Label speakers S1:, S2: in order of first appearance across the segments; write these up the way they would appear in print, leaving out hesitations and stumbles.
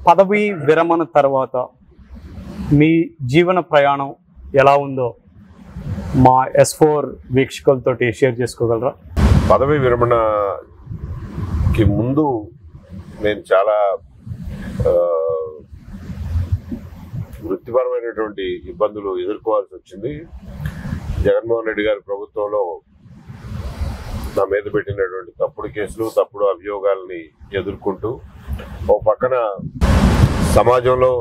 S1: పదవి విరమణ తర్వాత మీ జీవన ప్రయాణం ఎలా ఉందో మా S4 వీక్షకులతో షేర్ చేసుకోగలరా?
S2: పదవి విరమణకి ముందు నేను చాలా వృత్తిపరమైనటువంటి ఇబ్బందులు ఎదుర్కోవాల్సి వచ్చింది. జగన్మోహన్ రెడ్డి గారి ప్రభుత్వంలో నా మీద పెట్టినటువంటి తప్పుడు కేసులు, తప్పుడు అభియోగాల్ని ఎదుర్కొంటూ ఓ పక్కన సమాజంలో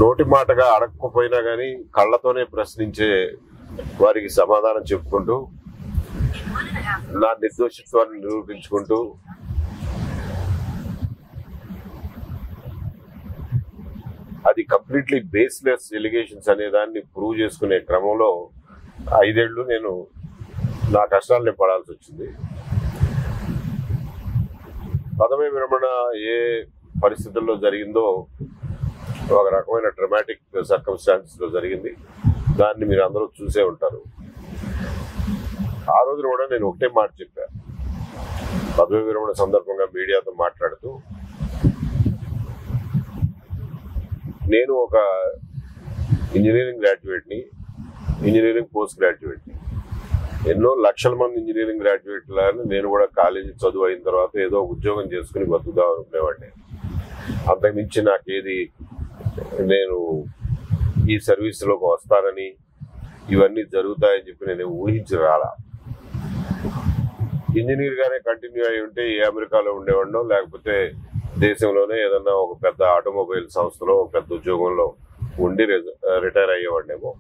S2: నోటి మాటగా అడగకపోయినా కానీ కళ్ళతోనే ప్రశ్నించే వారికి సమాధానం చెప్పుకుంటూ నా నిర్దోషిత్వాన్ని నిరూపించుకుంటూ అది కంప్లీట్లీ బేస్లెస్ ఎలిగేషన్స్ అనే దాన్ని ప్రూవ్ చేసుకునే క్రమంలో 5 ఏళ్ళు నేను నా కష్టాలని పడాల్సి వచ్చింది. పదవి విరమణ ఏ పరిస్థితుల్లో జరిగిందో ఒక రకమైన డ్రమాటిక్ సర్కమ్స్టాన్సెస్ లో జరిగింది. దాన్ని మీరు అందరూ చూసే ఉంటారు. ఆ రోజున కూడా నేను ఒకటే మాట చెప్పాను. పదవి విరమణ సందర్భంగా మీడియాతో మాట్లాడుతూ, నేను ఒక ఇంజనీరింగ్ గ్రాడ్యుయేట్ని, ఇంజనీరింగ్ పోస్ట్ గ్రాడ్యుయేట్ని. ఎన్నో లక్షల మంది ఇంజనీరింగ్ గ్రాడ్యుయేట్లని నేను కూడా కాలేజీ చదువు అయిన తర్వాత ఏదో ఉద్యోగం చేసుకుని బతుకుదాం అనుకునేవాడిని. అంతకుమించి నాకేది నేను ఈ సర్వీస్లోకి వస్తానని, ఇవన్నీ జరుగుతాయని చెప్పి నేను ఊహించి రాలా. ఇంజనీర్గానే కంటిన్యూ అయి ఉంటే ఏ అమెరికాలో ఉండేవాడినో, లేకపోతే దేశంలోనే ఏదన్నా ఒక పెద్ద ఆటోమొబైల్ సంస్థలో ఒక పెద్ద ఉద్యోగంలో ఉండి రిటైర్ అయ్యేవాడినేమో.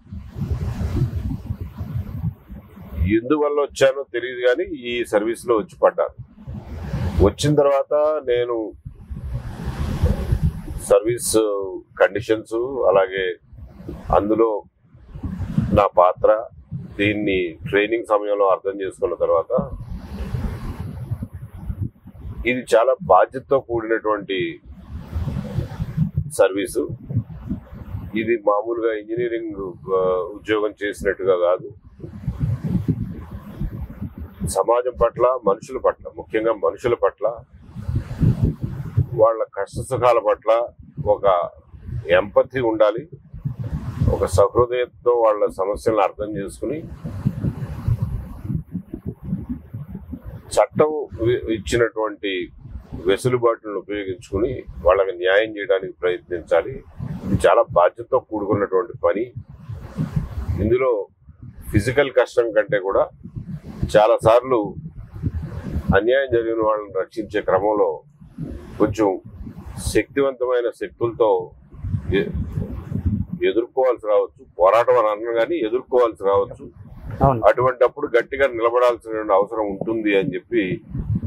S2: ఎందువల్ల వచ్చానో తెలియదు కానీ ఈ సర్వీస్లో వచ్చి పడ్డాను. వచ్చిన తర్వాత నేను సర్వీస్ కండిషన్స్, అలాగే అందులో నా పాత్ర, దీన్ని ట్రైనింగ్ సమయంలో అర్థం చేసుకున్న తర్వాత ఇది చాలా బాధ్యతతో కూడినటువంటి సర్వీసు. ఇది మామూలుగా ఇంజనీరింగ్ ఉద్యోగం చేసినట్టుగా కాదు. సమాజం పట్ల, మనుషుల పట్ల, ముఖ్యంగా మనుషుల పట్ల, వాళ్ళ కష్ట సుఖాల పట్ల ఒక ఎంపథీ ఉండాలి. ఒక సహృదయంతో వాళ్ళ సమస్యలను అర్థం చేసుకుని చట్టం ఇచ్చినటువంటి వెసులుబాటులను ఉపయోగించుకుని వాళ్ళకి న్యాయం చేయడానికి ప్రయత్నించాలి. ఇది చాలా బాధ్యతతో కూడుకున్నటువంటి పని. ఇందులో ఫిజికల్ కష్టం కంటే కూడా చాలాసార్లు అన్యాయం జరిగిన వాళ్ళని రక్షించే క్రమంలో కొంచెం శక్తివంతమైన శక్తులతో ఎదుర్కోవాల్సి రావచ్చు. పోరాటం అని అన్నా కానీ ఎదుర్కోవాల్సి రావచ్చు. అటువంటిప్పుడు గట్టిగా నిలబడాల్సిన అవసరం ఉంటుంది అని చెప్పి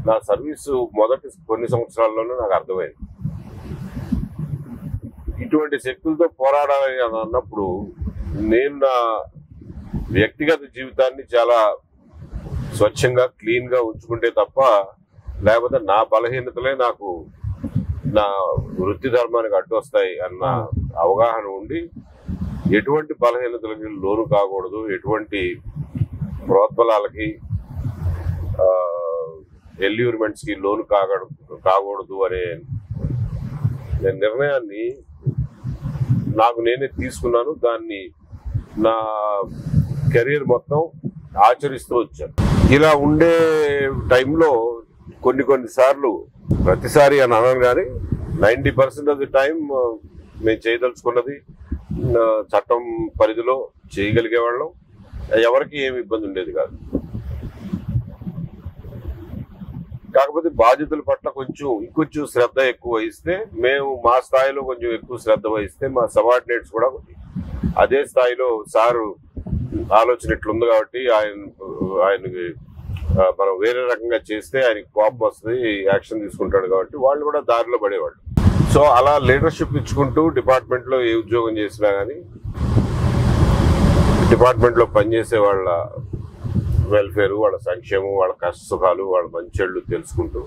S2: నా సర్వీసు మొదటి కొన్ని సంవత్సరాల్లోనే నాకు అర్థమైంది. ఇటువంటి శక్తులతో పోరాడాలి అని అన్నప్పుడు నేను నా వ్యక్తిగత జీవితాన్ని చాలా స్వచ్ఛంగా, క్లీన్ గా ఉంచుకుంటే తప్ప, లేకపోతే నా బలహీనతలే నాకు నా వృత్తి ధర్మానికి అడ్డొస్తాయి అన్న అవగాహన ఉండి ఎటువంటి బలహీనతలకి లోను కాకూడదు, ఎటువంటి ప్రోద్బలాలకి, ఎల్యూర్మెంట్స్ కి లోను కాకూడదు అనే నిర్ణయాన్ని నాకు నేనే తీసుకున్నాను. దాన్ని నా కెరీర్ మొత్తం ఆచరిస్తూ వచ్చాను. ఇలా ఉండే టైంలో కొన్నిసార్లు, ప్రతిసారి అని అనను కానీ 90% ఆఫ్ ది టైం మేము చేయదలుచుకున్నది చట్టం పరిధిలో చేయగలిగేవాళ్ళం. ఎవరికి ఏమి ఇబ్బంది ఉండేది కాదు. కాకపోతే బాధ్యతల పట్ల ఇంకొంచెం శ్రద్ధ ఎక్కువ వహిస్తే, మేము మా స్థాయిలో కొంచెం ఎక్కువ శ్రద్ధ వహిస్తే మా సబార్డినేట్స్ కూడా అదే స్థాయిలో సారు ఆలోచన ఇట్లుంది కాబట్టి ఆయనకి మనం వేరే రకంగా చేస్తే ఆయనకి కోపం వస్తుంది, యాక్షన్ తీసుకుంటాడు కాబట్టి వాళ్ళు కూడా దారిలో పడేవాళ్ళు. సో అలా లీడర్షిప్ ఇచ్చుకుంటూ డిపార్ట్మెంట్లో ఏ ఉద్యోగం చేసినా కానీ డిపార్ట్మెంట్లో పనిచేసే వాళ్ళ వెల్ఫేరు, వాళ్ళ సంక్షేమం, వాళ్ళ కష్ట సుఖాలు, వాళ్ళ మంచెళ్ళు తెలుసుకుంటూ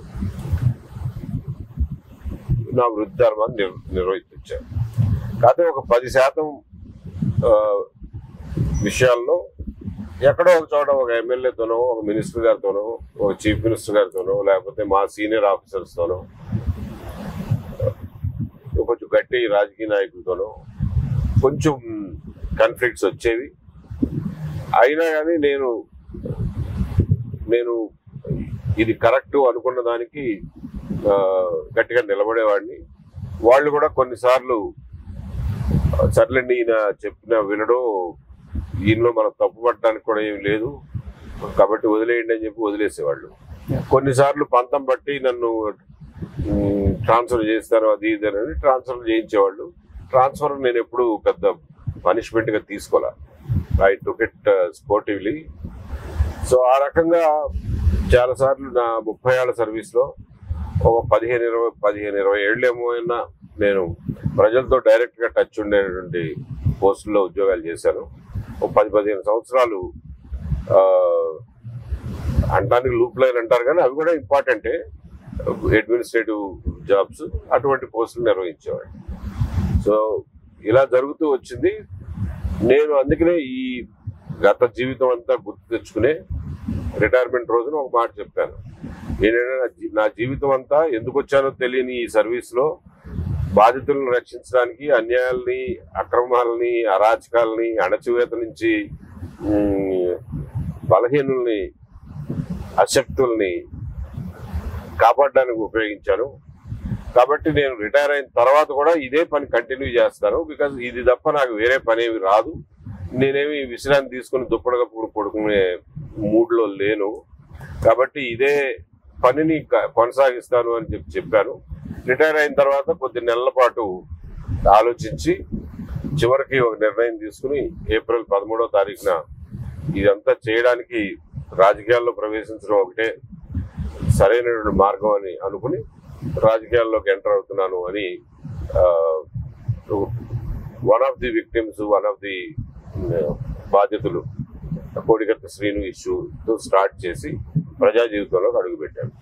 S2: నా వృత్తి ధర్మాన్ని నిర్వహించాను. కాకపోతే ఒక 10% విషయాల్లో ఎక్కడో ఒక చోట ఒక ఎమ్మెల్యేతోనో, ఒక మినిస్టర్ గారితోనో, ఒక చీఫ్ మినిస్టర్ గారితోనో, లేకపోతే మా సీనియర్ ఆఫీసర్స్తోనో పార్టీ రాజకీయ నాయకులతోనో కొంచెం కాన్ఫ్లిక్ట్స్ వచ్చేవి. అయినా కానీ నేను ఇది కరెక్ట్ అనుకున్న దానికి గట్టిగా నిలబడేవాడిని. వాళ్ళు కూడా కొన్నిసార్లు సర్లేండి ఈయన చెప్పిన వినడం, ఈయనలో మనం తప్పు పట్టడానికి కూడా ఏమి లేదు కాబట్టి వదిలేయండి అని చెప్పి వదిలేసేవాళ్ళు. కొన్నిసార్లు పంతం బట్టి నన్ను ట్రాన్స్ఫర్ చేస్తారు అది ఇది అని ట్రాన్స్ఫర్ చేయించేవాళ్ళు. ట్రాన్స్ఫర్ నేను ఎప్పుడు పెద్ద పనిష్మెంట్ గా తీసుకోలే. I took it sportively. So ఆ రకంగా చాలా సార్లు నా 30 ఏళ్ల సర్వీస్ లో ఒక 15-20 ఏళ్ళేమో అయినా నేను ప్రజలతో డైరెక్ట్ గా టచ్ ఉండేటువంటి పోస్టుల్లో ఉద్యోగాలు చేశాను. ఒక 10-15 సంవత్సరాలు అంటానికి లూప్ లైన్ అంటారు కానీ అవి కూడా ఇంపార్టెంటే, అడ్మినిస్ట్రేటివ్ జాబ్స్, అటువంటి పోస్టులు నిర్వహించేవాడు. సో ఇలా జరుగుతూ వచ్చింది. నేను అందుకనే ఈ గత జీవితం అంతా గుర్తు తెచ్చుకునే రిటైర్మెంట్ రోజున ఒక మాట చెప్పాను. ఏంటంటే నా జీవితం అంతా ఎందుకు వచ్చానో తెలియని ఈ సర్వీస్ లో బాధితులను రక్షించడానికి, అన్యాయాల్ని, అక్రమాలని, అరాచకాలని, అణచివేత నుంచి బలహీనుల్ని, అశక్తుల్ని కాపాడడానికి ఉపయోగించాను. కాబట్టి నేను రిటైర్ అయిన తర్వాత కూడా ఇదే పని కంటిన్యూ చేస్తాను. బికాజ్ ఇది తప్ప నాకు వేరే పని ఏమి రాదు. నేనేమి విశ్రాంతి తీసుకుని దుప్పటి పడుకునే మూడ్లో లేను. కాబట్టి ఇదే పనిని కొనసాగిస్తాను అని చెప్పాను. రిటైర్ అయిన తర్వాత కొద్ది నెలల పాటు ఆలోచించి చివరికి ఒక నిర్ణయం తీసుకుని ఏప్రిల్ 13వ తారీఖున ఇదంతా చేయడానికి రాజకీయాల్లో ప్రవేశించడం ఒకటే సరైనటువంటి మార్గం అని అనుకుని రాజకీయాల్లోకి ఎంటర్ అవుతున్నాను అని one of the victims, one of the బాధితులు కోడికత్తి శ్రీను ఇష్యూతో స్టార్ట్ చేసి ప్రజా జీవితంలోకి అడుగుపెట్టాను.